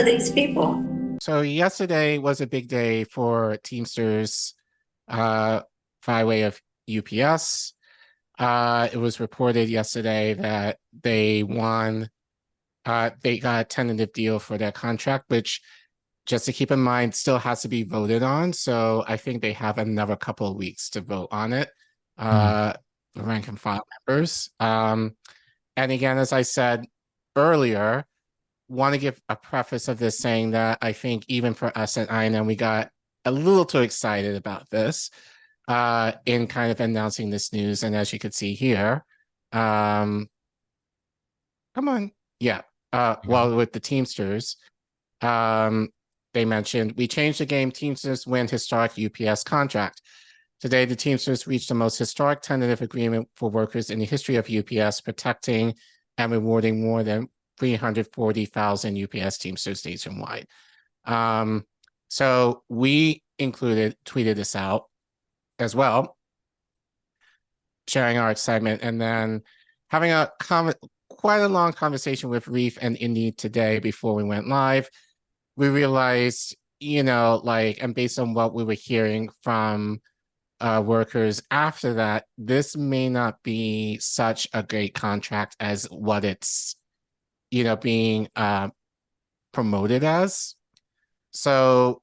are these people? So yesterday was a big day for Teamsters by way of UPS. It was reported yesterday that they won, they got a tentative deal for their contract, which, just to keep in mind, still has to be voted on. So I think they have another couple of weeks to vote on it, the rank and file members. And again, as I said earlier, want to give a preface of this saying that I think even for us at INM, we got a little too excited about this in kind of announcing this news. And as you could see here, come on. Yeah. Well, with the Teamsters, they mentioned, we changed the game. Teamsters win historic UPS contract. Today, the Teamsters reached the most historic tentative agreement for workers in the history of UPS, protecting and rewarding more than 340,000 UPS Teamsters nationwide. So we tweeted this out as well, sharing our excitement, and then having quite a long conversation with Reef and Indy today before we went live. We realized, and based on what we were hearing from workers after that, this may not be such a great contract as what it's being promoted as. So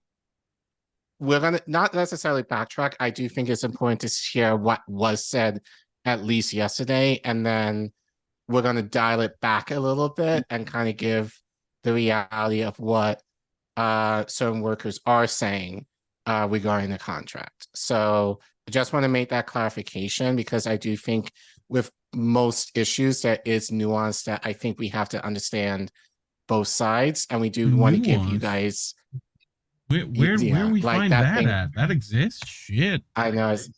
we're going to not necessarily backtrack. I do think it's important to share what was said at least yesterday, and then we're going to dial it back a little bit and kind of give the reality of what certain workers are saying regarding the contract. So I just want to make that clarification, because I do think with most issues there is nuance that I think we have to understand both sides, and we do want to give you guys where we like find that at. That exists. Shit. I know. Is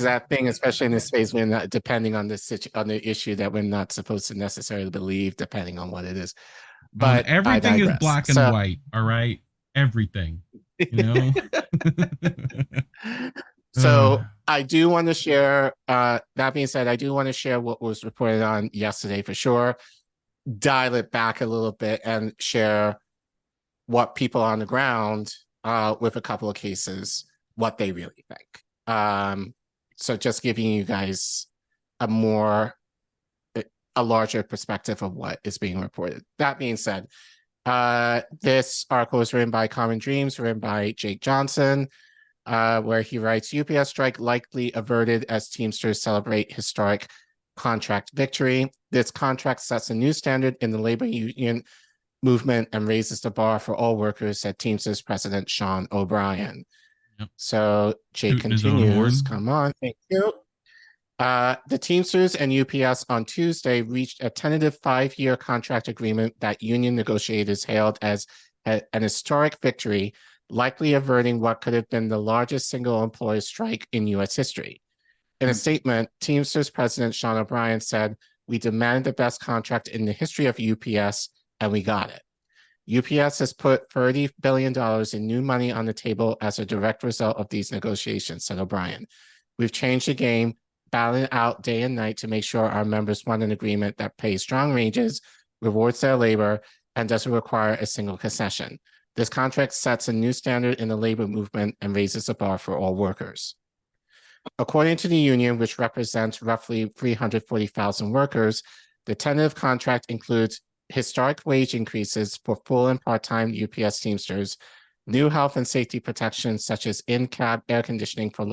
that thing, especially in this space, when depending on the issue that we're not supposed to necessarily believe, depending on what it is. But everything is black and white. All right, everything. So I do want to share, that being said, I do want to share what was reported on yesterday for sure, dial it back a little bit and share what people on the ground with a couple of cases, what they really think. So just giving you guys a larger perspective of what is being reported. That being said, this article is written by Common Dreams, written by Jake Johnson, where he writes, UPS strike likely averted as Teamsters celebrate historic contract victory. This contract sets a new standard in the labor union movement and raises the bar for all workers, said Teamsters President Sean O'Brien. Yep. So Jake continues, come on, thank you. The Teamsters and UPS on Tuesday reached a tentative 5-year contract agreement that union negotiators hailed as an historic victory, likely averting what could have been the largest single employer strike in U.S. history. In a statement, Teamsters President Sean O'Brien said, "We demanded the best contract in the history of UPS, and we got it. UPS has put $30 billion in new money on the table as a direct result of these negotiations," said O'Brien. "We've changed the game, battling out day and night to make sure our members want an agreement that pays strong wages, rewards their labor, and doesn't require a single concession. This contract sets a new standard in the labor movement and raises the bar for all workers." According to the union, which represents roughly 340,000 workers, the tentative contract includes historic wage increases for full and part-time UPS Teamsters, new health and safety protections such as in-cab air conditioning for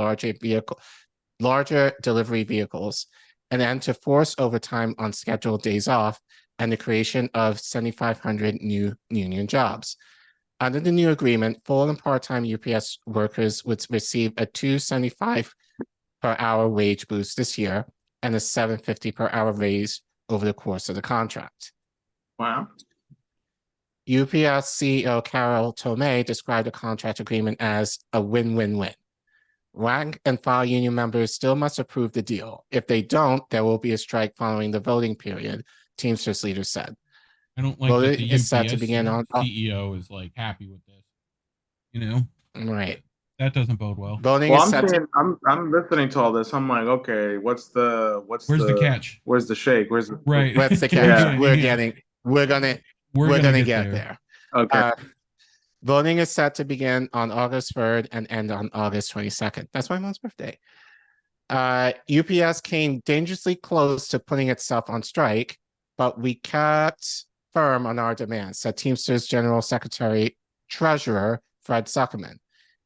larger delivery vehicles, an end to forced overtime on scheduled days off, and the creation of 7,500 new union jobs. Under the new agreement, full and part-time UPS workers would receive a $2.75 per hour wage boost this year and a $7.50 per hour raise over the course of the contract. Wow. UPS CEO Carol Tomei described the contract agreement as a win-win-win. Rank and file union members still must approve the deal. If they don't, there will be a strike following the voting period, Teamsters leaders said. I don't like that the UPS set to begin on CEO is like happy with this. Right. That doesn't bode well. Voting well, is set I'm listening to all this. I'm like, okay, where's the catch? Where's the shake? Where's the right? What's the catch? Yeah. we're gonna get there. Okay. Voting is set to begin on August 3rd and end on August 22nd. That's my mom's birthday. UPS came dangerously close to putting itself on strike, but we kept firm on our demands, said Teamsters General Secretary Treasurer Fred Zuckerman.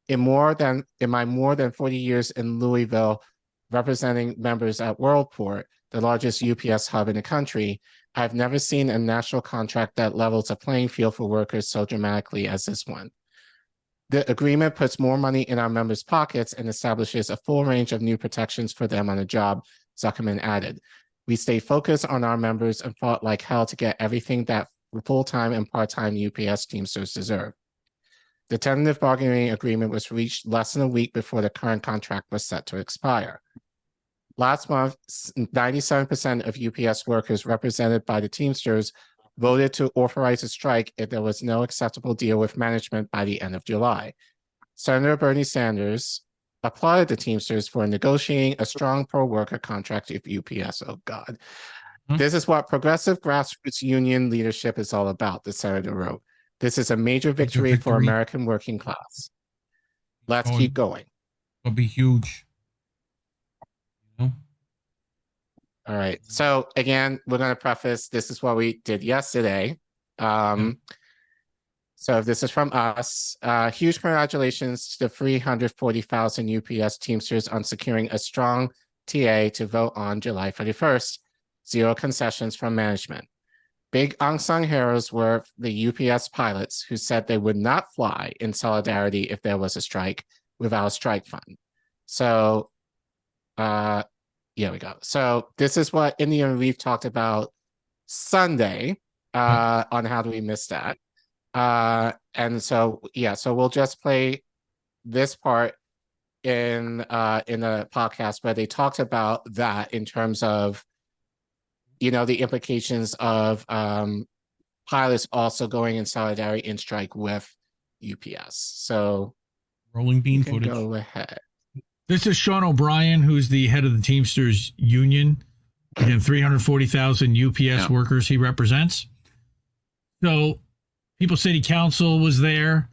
In my more than 40 years in Louisville, representing members at Worldport, the largest UPS hub in the country, I've never seen a national contract that levels a playing field for workers so dramatically as this one. The agreement puts more money in our members' pockets and establishes a full range of new protections for them on the job, Zuckerman added. We stay focused on our members and fought like hell to get everything that full-time and part-time UPS Teamsters deserve. The tentative bargaining agreement was reached less than a week before the current contract was set to expire. Last month, 97% of UPS workers represented by the Teamsters voted to authorize a strike if there was no acceptable deal with management by the end of July. Senator Bernie Sanders applauded the Teamsters for negotiating a strong pro-worker contract with UPS. Oh, God. This is what progressive grassroots union leadership is all about, the senator wrote. This is a major victory for American working class. Let's keep going. It'll be huge. You know? All right. So again, we're going to preface, this is what we did yesterday. So this is from us. Huge congratulations to the 340,000 UPS Teamsters on securing a strong TA to vote on July 31st. Zero concessions from management. Big unsung heroes were the UPS pilots who said they would not fly in solidarity if there was a strike without a strike fund. So, here we go. So this is what Indian Reef talked about Sunday on how do we miss that. And so, yeah, so we'll just play this part in the podcast where they talked about that in terms of, you know, the implications of pilots also going in solidarity in strike with UPS. So rolling bean footage. Go ahead. This is Sean O'Brien, who's the head of the Teamsters Union. Again, 340,000 UPS workers he represents. So People's City Council was there.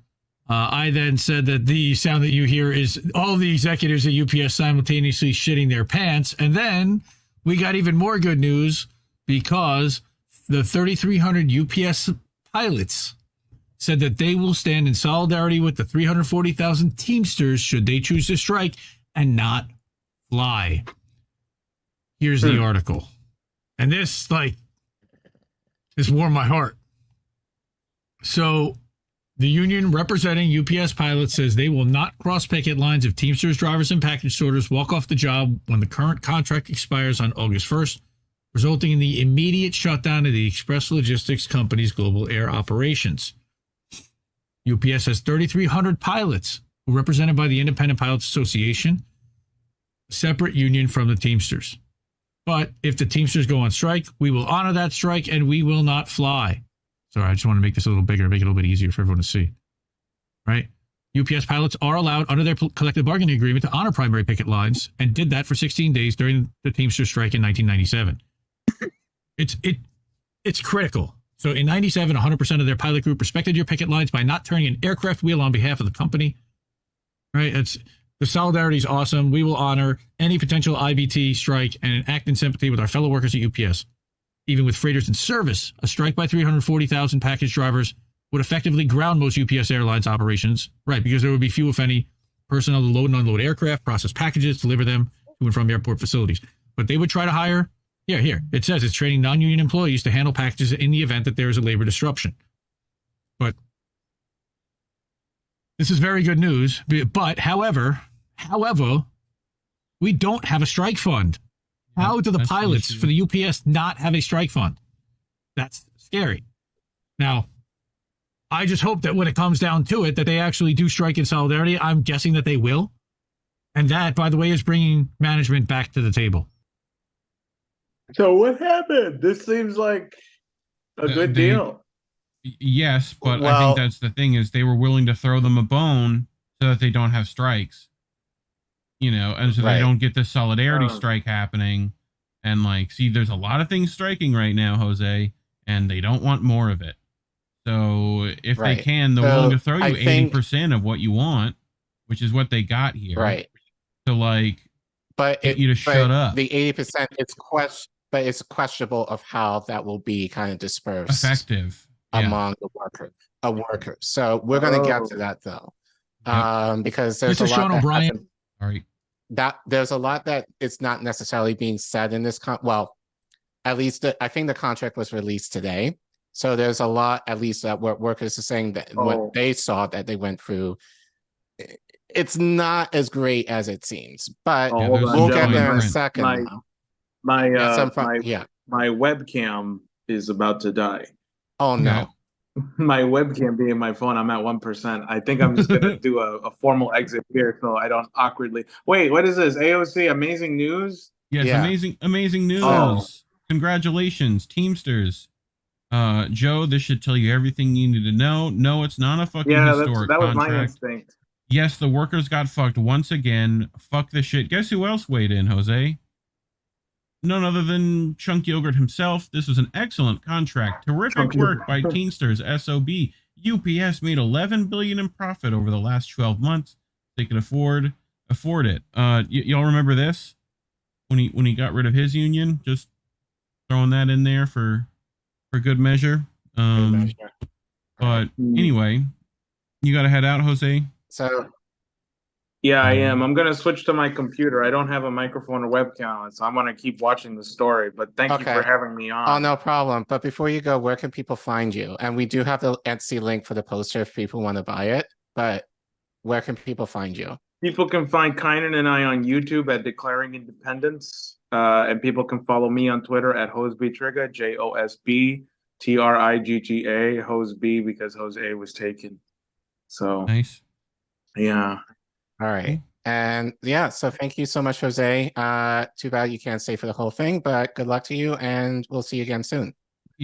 I then said that the sound that you hear is all the executives at UPS simultaneously shitting their pants. And then we got even more good news because the 3,300 UPS pilots said that they will stand in solidarity with the 340,000 Teamsters should they choose to strike and not fly. Here's the article. And this warmed my heart. So the union representing UPS pilots says they will not cross picket lines if Teamsters drivers and package sorters walk off the job when the current contract expires on August 1st, resulting in the immediate shutdown of the Express Logistics Company's global air operations. UPS has 3,300 pilots who are represented by the Independent Pilots Association, a separate union from the Teamsters. But if the Teamsters go on strike, we will honor that strike and we will not fly. Sorry, I just want to make this a little bigger, make it a little bit easier for everyone to see. Right? UPS pilots are allowed under their collective bargaining agreement to honor primary picket lines and did that for 16 days during the Teamsters strike in 1997. It's critical. So in 97, 100% of their pilot group respected your picket lines by not turning an aircraft wheel on behalf of the company. Right? The solidarity is awesome. We will honor any potential IBT strike and act in sympathy with our fellow workers at UPS. Even with freighters in service, a strike by 340,000 package drivers would effectively ground most UPS Airlines operations, right? Because there would be few, if any, personnel to load and unload aircraft, process packages, deliver them to and from airport facilities. But they would try to hire, here, it says it's training non-union employees to handle packages in the event that there is a labor disruption. But this is very good news. But however, we don't have a strike fund. How do the pilots for the UPS not have a strike fund? That's scary. Now, I just hope that when it comes down to it, that they actually do strike in solidarity. I'm guessing that they will. And that, by the way, is bringing management back to the table. So what happened? This seems like a good deal. Yes, but I think that's the thing is they were willing to throw them a bone so that they don't have strikes. You know, and so they don't get this solidarity strike happening. And see, there's a lot of things striking right now, Jose. and they don't want more of it. So if they Right. can, they're So willing to throw you I think 80% of what you want, which is what they got here. right. To like But get you to shut up. the 80% it's questionable of how that will be kind of dispersed Effective. Yeah. among the workers. So we're gonna get to that though. Yep. Because there's Mr. a Sean lot O'Brien. All right. that there's a lot that it's not necessarily being said in this well, at least I think the contract was released today. So there's a lot, at least that what workers are saying that what they saw that they went through, it's not as great as it seems. But we'll get there in a second. My webcam is about to die. Oh no. My webcam being my phone, I'm at 1%. I think I'm just gonna do a formal exit here so I don't awkwardly. Wait, what is this? AOC amazing news? Yes, amazing news. Congratulations, Teamsters. Joe, this should tell you everything you need to know. No, it's not a fucking historic that was contract. my instinct. Yes, the workers got fucked once again. Fuck this shit. Guess who else weighed in, Jose? None other than Chunk Yogurt himself. This was an excellent contract. Terrific work by Teamsters SOB. UPS made $11 billion in profit over the last 12 months. They could afford it. Y'all remember this? When he got rid of his union, just throwing that in there for good measure. But anyway, you got to head out, Jose. So yeah, I am. I'm gonna switch to my computer. I don't have a microphone or webcam, so I'm gonna keep watching the story. But thank you for having me on. Oh, no problem. But before you go, where can people find you? And we do have the Etsy link for the poster if people want to buy it. But where can people find you? People can find Kynan and I on YouTube at Declaring Independence. And people can follow me on Twitter at HoseBTrigga, JOSBTRIGGA, Hoseb, because Jose was taken. So nice. Yeah. All right. And yeah, so thank you so much, Jose. Too bad you can't stay for the whole thing, but good luck to you, and we'll see you again soon.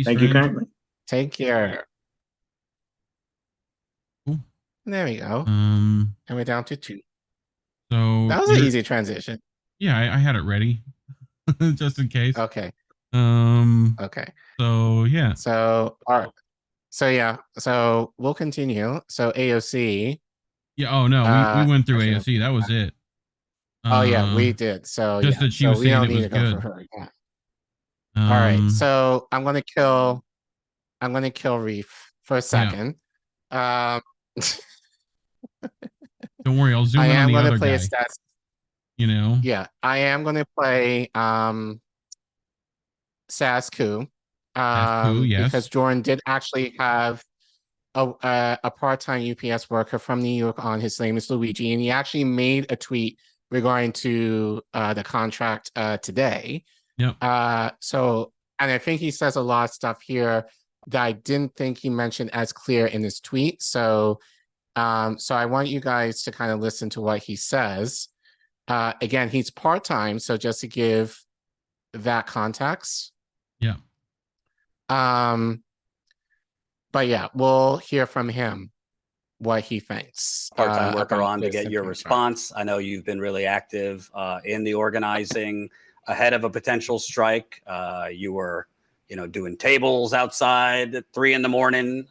Thank you kindly. Take care. Cool. There we go. And we're down to 2. So that was an easy transition. Yeah, I had it ready just in case. Okay. Okay. So yeah. So all right. So yeah. So we'll continue. So AOC. Yeah. Oh no, we went through AOC. That was it. Oh yeah, we did. So just that she was saying it was good. Yeah. All right. So I'm gonna kill Reef for a second. Yeah. Don't worry, I'll zoom in on the other guy. Stats. You know. Yeah, I am gonna play Sasku. Yes. Because Jordan did actually have a part-time UPS worker from New York on. His name is Luigi, and he actually made a tweet regarding to the contract today. Yeah. So, and I think he says a lot of stuff here that I didn't think he mentioned as clear in his tweet. So, so I want you guys to kind of listen to what he says. Again, he's part-time, so just to give that context. Yeah. But yeah, we'll hear from him what he thinks. Part-time worker on to get your response. I know you've been really active in the organizing ahead of a potential strike. You were, doing tables outside at 3 a.m,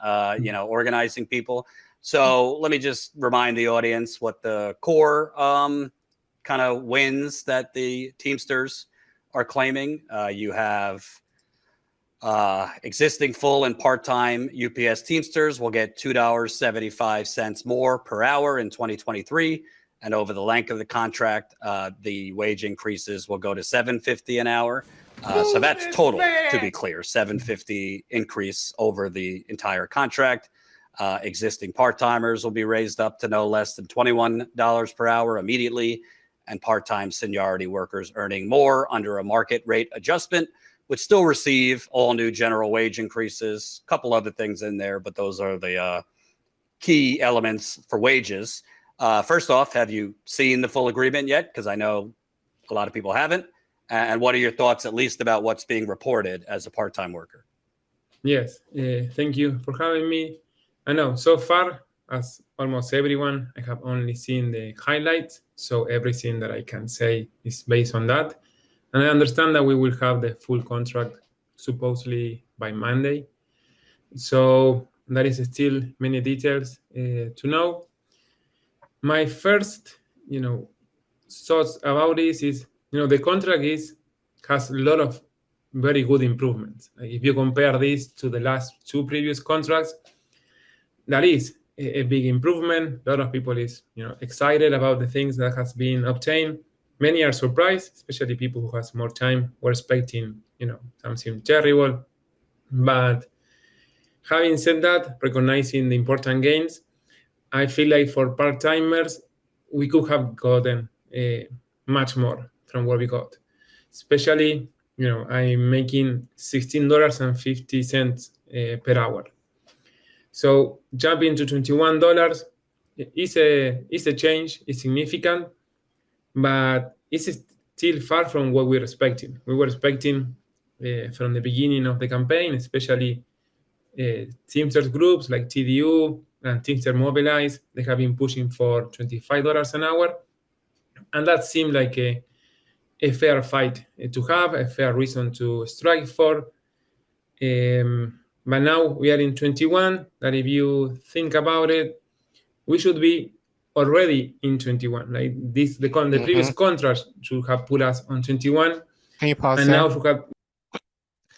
organizing people. So let me just remind the audience what the core kind of wins that the Teamsters are claiming. You have existing full and part-time UPS Teamsters will get $2.75 more per hour in 2023. And over the length of the contract, the wage increases will go to $7.50 an hour. So that's total, to be clear, $7.50 increase over the entire contract. Existing part-timers will be raised up to no less than $21 per hour immediately, and part-time seniority workers earning more under a market rate adjustment would still receive all new general wage increases. A couple other things in there, but those are the key elements for wages. First off, have you seen the full agreement yet? Because I know a lot of people haven't. And what are your thoughts, at least, about what's being reported as a part-time worker? Yes, thank you for having me. I know so far, as almost everyone, I have only seen the highlights. So everything that I can say is based on that. And I understand that we will have the full contract supposedly by Monday. So there is still many details to know. My first, thoughts about this is, the contract has a lot of very good improvements. Like if you compare this to the last two previous contracts, that is a big improvement. A lot of people is excited about the things that has been obtained. Many are surprised, especially people who has more time were expecting something terrible. But having said that, recognizing the important gains, I feel like for part-timers, we could have gotten much more from what we got. Especially, I'm making $16.50 per hour. So jumping to $21 is a change, it's significant, but it's still far from what we were expecting. We were expecting from the beginning of the campaign, especially Teamsters groups like TDU and Teamsters Mobilize, they have been pushing for $25 an hour. And that seemed like a fair fight to have, a fair reason to strike for. But now we are in 21, that if you think about it, we should be already in 21. Like this, the previous contract should have put us on 21. Can you pause and there? now should have.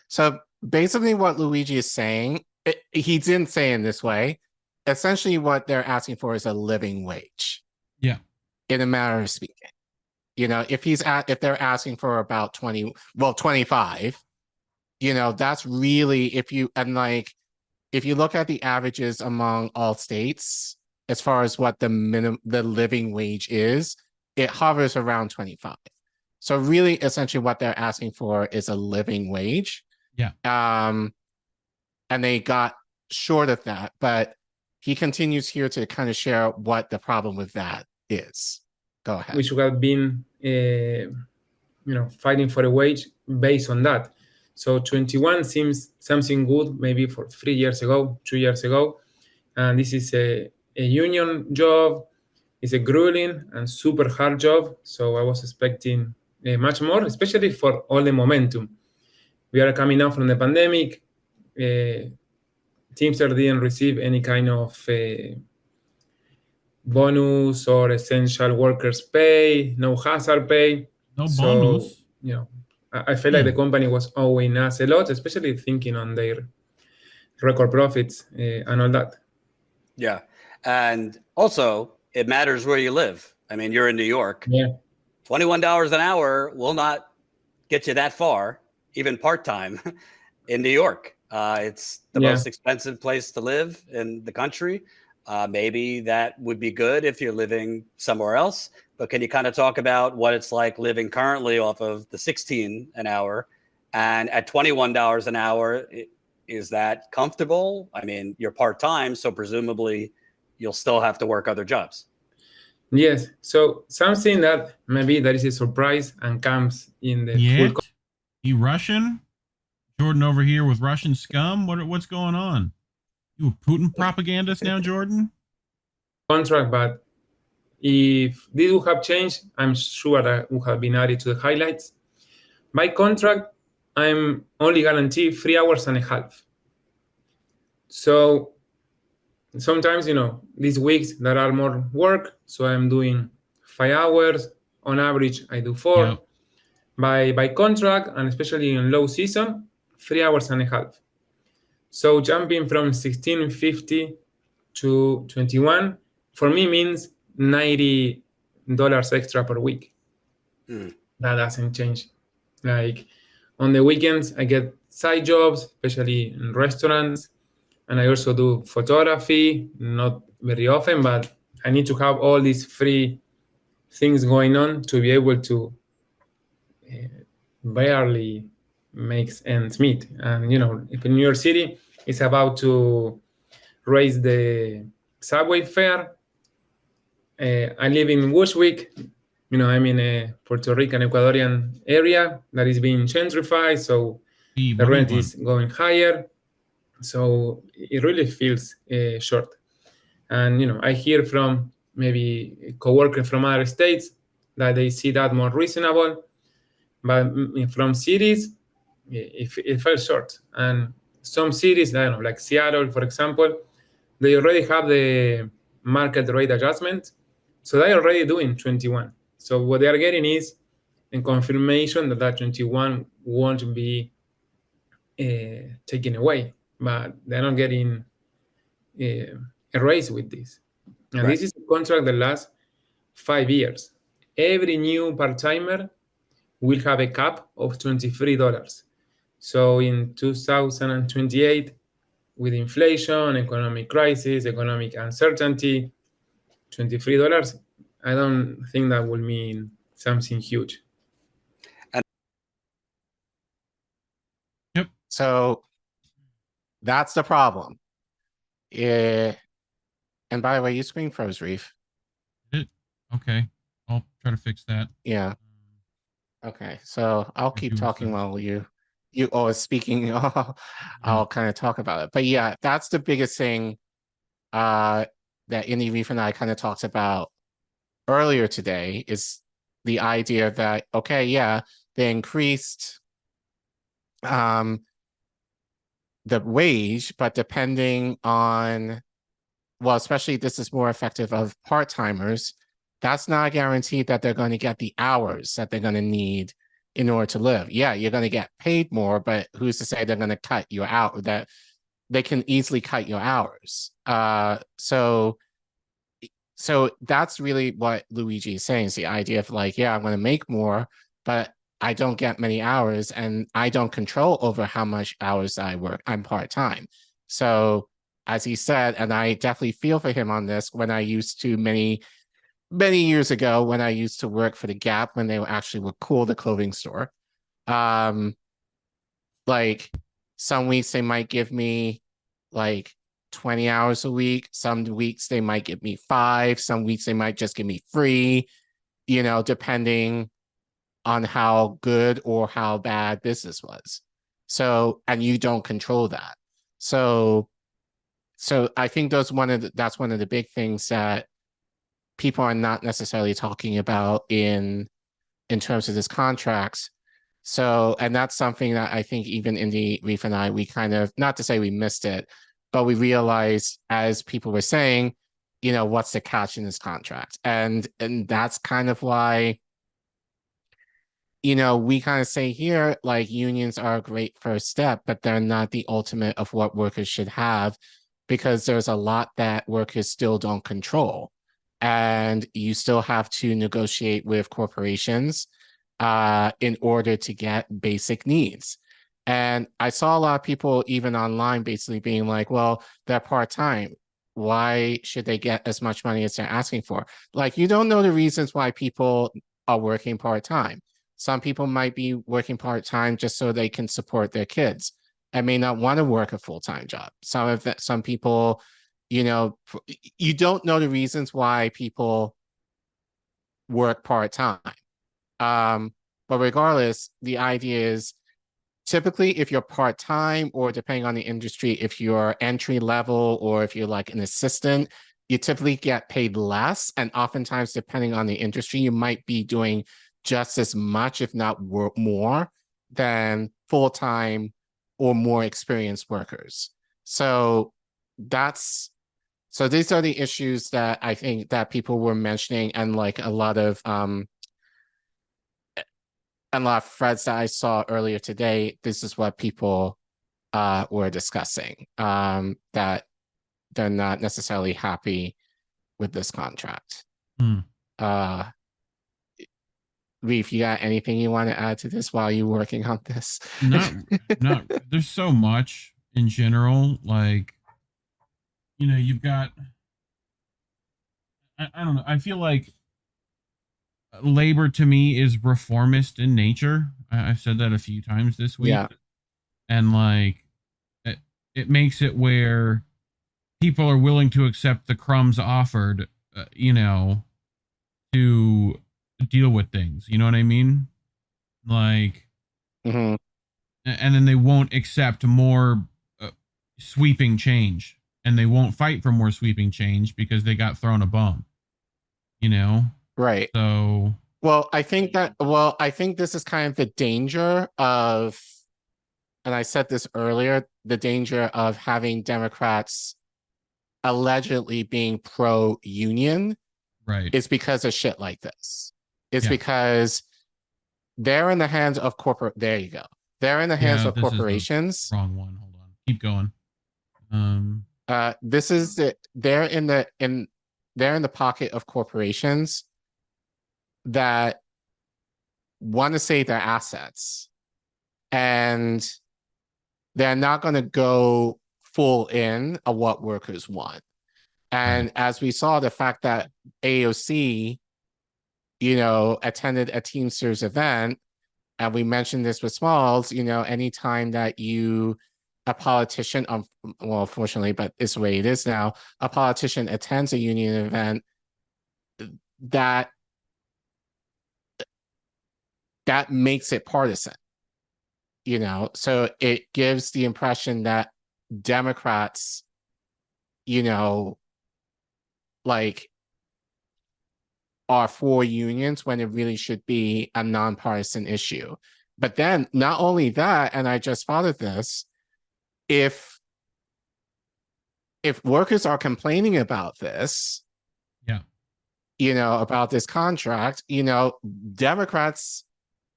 So basically what Luigi is saying, he didn't say in this way. Essentially what they're asking for is a living wage. Yeah. In a matter of speaking. If they're asking for about 25, that's really, if you look at the averages among all states, as far as what the living wage is, it hovers around 25. So really, essentially what they're asking for is a living wage. Yeah. And they got short of that, but he continues here to kind of share what the problem with that is. Go ahead. We should have been, fighting for a wage based on that. So 21 seems something good, maybe for 3 years ago, 2 years ago. And this is a union job. It's a grueling and super hard job. So I was expecting much more, especially for all the momentum. We are coming out from the pandemic. Teamsters didn't receive any kind of bonus or essential workers pay, no hazard pay. No bonus. I feel like the company was owing us a lot, especially thinking on their record profits and all that. Yeah. And also, it matters where you live. I mean, you're in New York. Yeah. $21 an hour will not get you that far, even part-time in New York. It's the most expensive place to live in the country. Maybe that would be good if you're living somewhere else. But can you kind of talk about what it's like living currently off of the $16 an hour and at $21 an hour? Is that comfortable? I mean, you're part-time, so presumably you'll still have to work other jobs. Yes. So something that maybe that is a surprise and comes in the full. You Russian? Jordan over here with Russian scum? What's going on? You a Putin propagandist now, Jordan? Contract, but if this would have changed, I'm sure that would have been added to the highlights. By contract, I'm only guaranteed 3 hours and a half. So sometimes, these weeks there are more work, so I'm doing 5 hours. On average, I do 4. Yep. By contract, and especially in low season, 3 hours and a half. So jumping from 16.50 to 21 for me means $90 extra per week. That doesn't change. Like on the weekends, I get side jobs, especially in restaurants, and I also do photography, not very often, but I need to have all these free things going on to be able to barely makes ends meet. And if in New York City it's about to raise the subway fare, I live in Bushwick. I'm in a Puerto Rican Ecuadorian area that is being gentrified, so the rent is going higher. So it really feels short. And I hear from maybe coworkers from other states that they see that more reasonable. But from cities, it fell short. And some cities, I don't know, like Seattle, for example, they already have the market rate adjustment, so they're already doing 21. So what they are getting is a confirmation that 21 won't be taken away, but they're not getting a raise with this. And Right. this is a contract that lasts 5 years. Every new part-timer will have a cap of $23. So in 2028, with inflation, economic crisis, economic uncertainty, $23, I don't think that will mean something huge. So that's the problem. And by the way, your screen froze, Reef. Okay, I'll try to fix that. Yeah. Okay, so I'll keep doing talking so. while you are speaking. I'll kind of talk about it. But yeah, that's the biggest thing that Indy Reef and I kind of talked about earlier today, is the idea that, okay, yeah, they increased the wage, but depending on, well, especially this is more effective of part-timers, that's not a guarantee that they're going to get the hours that they're going to need in order to live. Yeah, you're going to get paid more, but who's to say they're going to cut you out, that they can easily cut your hours. So that's really what Luigi is saying, is the idea of like, yeah, I'm going to make more, but I don't get many hours and I don't control over how much hours I work. I'm part-time. So as he said, and I definitely feel for him on this, when I used to many years ago, when I used to work for the Gap, when they actually were cool, the clothing store, like some weeks they might give me like 20 hours a week. Some weeks they might give me 5. Some weeks they might just give me 3, you know, depending on how good or how bad business was. So, and you don't control that. So I think that's one of the big things that people are not necessarily talking about in terms of this contracts. So, and that's something that I think even Indy Reef and I, we kind of, not to say we missed it, but we realized, as people were saying, you know, what's the catch in this contract? And that's kind of why, you know, we kind of say here, like, unions are a great first step, but they're not the ultimate of what workers should have, because there's a lot that workers still don't control. And you still have to negotiate with corporations in order to get basic needs. And I saw a lot of people even online basically being like, well, they're part-time. Why should they get as much money as they're asking for? Like, you don't know the reasons why people are working part-time. Some people might be working part-time just so they can support their kids and may not want to work a full-time job. Some people, you know, you don't know the reasons why people work part-time. But regardless, the idea is, typically if you're part-time, or depending on the industry, if you're entry level or if you're like an assistant, you typically get paid less. And oftentimes, depending on the industry, you might be doing just as much, if not more, than full-time or more experienced workers. So these are the issues that I think that people were mentioning, and like a lot of threads that I saw earlier today, this is what people were discussing, that they're not necessarily happy with this contract. Reef, you got anything you want to add to this while you're working on this? No, there's so much in general. Like, you know, you've got, I don't know, I feel like labor to me is reformist in nature. I've said that a few times this week. Yeah. And like, it makes it where people are willing to accept the crumbs offered, you know, to deal with things. You know what I mean? Like, and then they won't accept more sweeping change, and they won't fight for more sweeping change because they got thrown a bone, you know? Right. So, I think this is kind of the danger of and I said this earlier, the danger of having Democrats allegedly being pro-union Right. is because of shit like this. It's Yeah. because they're in the hands of there you go. They're in the hands of this is the corporations. wrong one. Hold on. Keep going. This is they're in the pocket of corporations that want to save their assets, and they're not going to go full in of what workers want. And as we saw, the fact that AOC, attended a Teamsters event, and we mentioned this with Smalls, anytime that a politician, well, unfortunately, but it's the way it is now, a politician attends a union event, that makes it partisan, so it gives the impression that Democrats, are for unions when it really should be a nonpartisan issue. But then not only that, and I just thought of this, if workers are complaining about this, about this contract, Democrats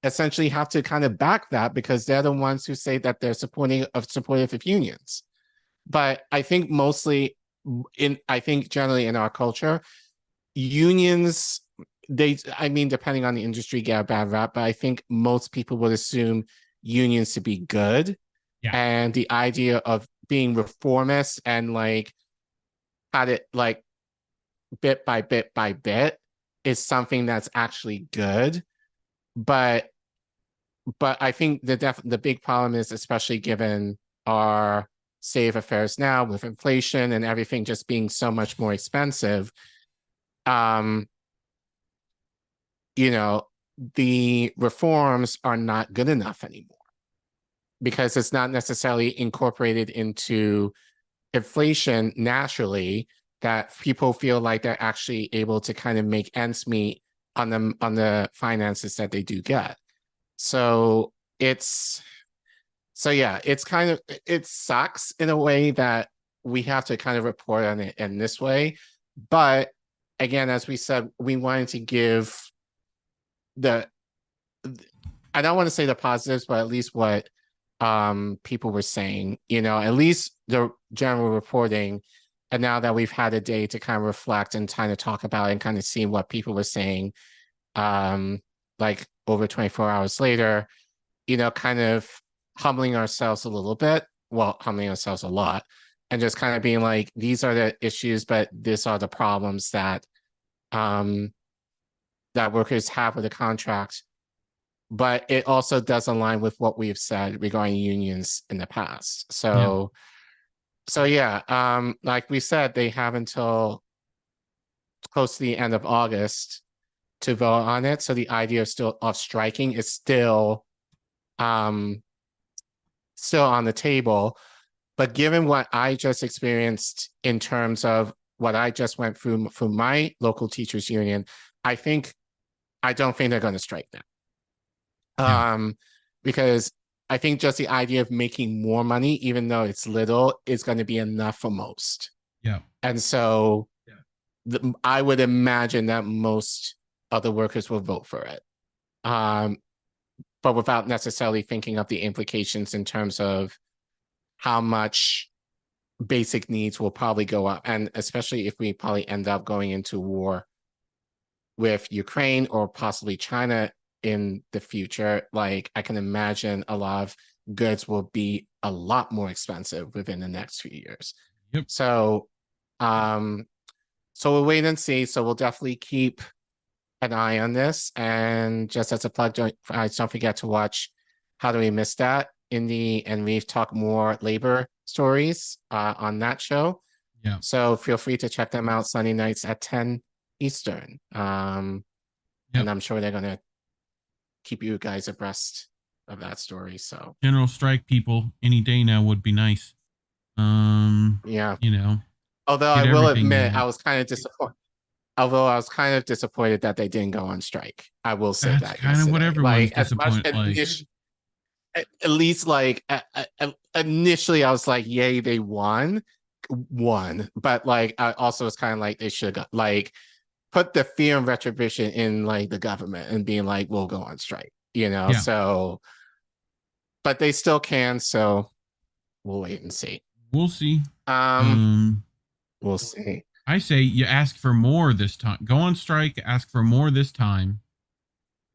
essentially have to kind of back that, because they're the ones who say that they're supportive of unions. But I think generally in our culture, unions, depending on the industry, get a bad rap, but I think most people would assume unions to be good. Yeah. And the idea of being reformist and had it bit by bit is something that's actually good. But I think the big problem is, especially given our state of affairs now with inflation and everything just being so much more expensive, the reforms are not good enough anymore, because it's not necessarily incorporated into inflation naturally, that people feel like they're actually able to kind of make ends meet on the finances that they do get. So it sucks in a way that we have to kind of report on it in this way. But again, as we said, we wanted to give I don't want to say the positives, but at least what people were saying, at least the general reporting. And now that we've had a day to kind of reflect and kind of talk about and kind of see what people were saying, over 24 hours later, kind of humbling ourselves a little bit, humbling ourselves a lot, and just kind of being like, these are the issues, but these are the problems that workers have with the contract. But it also does align with what we've said regarding unions in the past. So like we said, they have until close to the end of August to vote on it. So the idea of striking is still on the table. But given what I just experienced in terms of what I just went through my local teachers union, I don't think they're going to strike now. Because I think just the idea of making more money, even though it's little, is going to be enough for most. Yeah. And so I would imagine that most other workers will vote for it. But without necessarily thinking of the implications in terms of how much basic needs will probably go up. And especially if we probably end up going into war with Ukraine or possibly China in the future, I can imagine a lot of goods will be a lot more expensive within the next few years. Yep. So we'll wait and see. So we'll definitely keep an eye on this. And just as a plug, don't forget to watch How Do We Miss That? Indy and Reef talk more labor stories on that show. Yeah. So feel free to check them out Sunday nights at 10 Eastern. And I'm sure they're going to keep you guys abreast of that story. So general strike, people, any day now would be nice. Although I will admit, I was kind of disappointed. Although I was kind of disappointed that they didn't go on strike. I will say that's that kind of what everyone's disappointed. at least like initially I was like, yay, they won, but like I also was kind of like they should like put the fear and retribution in like the government and being like, we'll go on strike, Yeah. so, but they still can, so we'll wait and see. We'll see. We'll see. I say you ask for more this time. Go on strike, ask for more this time,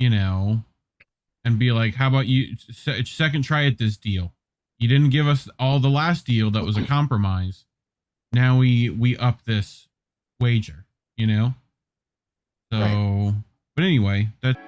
and be like, how about you second try at this deal? You didn't give us all the last deal that was a compromise. Now we up this wager, So, Right. But anyway, that's